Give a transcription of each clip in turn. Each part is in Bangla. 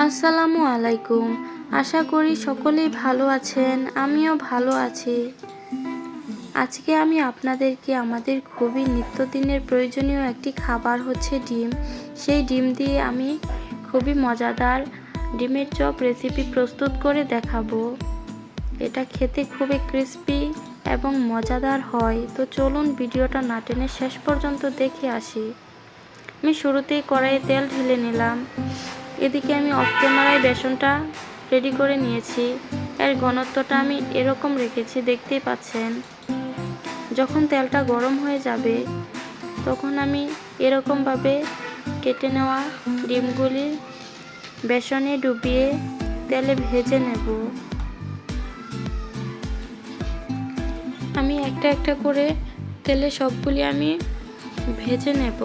আসসালামু আলাইকুম। আশা করি সকলেই ভালো আছেন, আমিও ভালো আছি। আজকে আমি আপনাদেরকে আমাদের খুবই নিত্যদিনের প্রয়োজনীয় একটি খাবার হচ্ছে ডিম। সেই ডিম দিয়ে আমি খুবই মজাদার ডিমের চপ রেসিপি প্রস্তুত করে দেখাবো। এটা খেতে খুবই ক্রিস্পি এবং মজাদার হয়। তো চলুন ভিডিওটা না টেনে শেষ পর্যন্ত দেখে আসি। আমি শুরুতেই কড়াইয়ে তেল ঢেলে নিলাম। এদিকে আমি অফ ক্যামেরায় বেসনটা রেডি করে নিয়েছি। এর ঘনত্বটা আমি এরকম রেখেছি, দেখতেই পাচ্ছেন। যখন তেলটা গরম হয়ে যাবে তখন আমি এরকমভাবে কেটে নেওয়া ডিমগুলি বেসনে ডুবিয়ে তেলে ভেজে নেব। আমি একটা একটা করে তেলে সবগুলি আমি ভেজে নেব।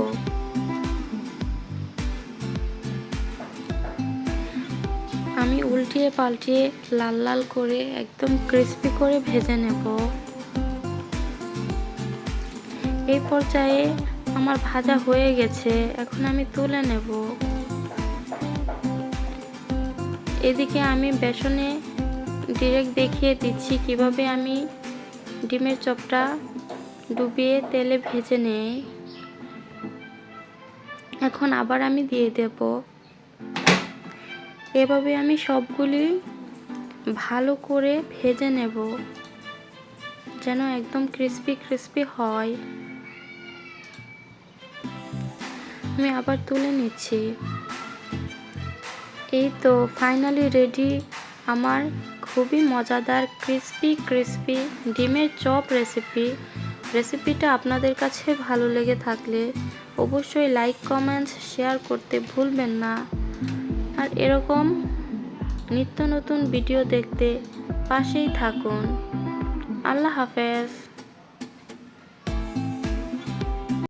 আমি উল্টিয়ে পাল্টিয়ে লাল লাল করে একদম ক্রিস্পি করে ভেজে নেব। এই পর্যায়ে আমার ভাজা হয়ে গেছে, এখন আমি তুলে নেব। এদিকে আমি বেসনে ডিরেক্ট দেখিয়ে দিচ্ছি কিভাবে আমি ডিমের চপটা ডুবিয়ে তেলে ভেজে নেই। এখন আবার আমি দিয়ে দেব। এভাবে আমি সবগুলি ভালো করে ভেজে নেব যেন একদম ক্রিস্পি ক্রিস্পি হয়। আমি আবার তুলে নিচ্ছি। এই তো ফাইনালি রেডি আমার খুবই মজাদার ক্রিস্পি ক্রিস্পি ডিমের চপ রেসিপিটা আপনাদের কাছে ভালো লেগে থাকলে অবশ্যই লাইক কমেন্টস শেয়ার করতে ভুলবেন না। আর এরকম নিত্য নতুন ভিডিও দেখতে পাশেই থাকুন। আল্লাহ হাফেজ।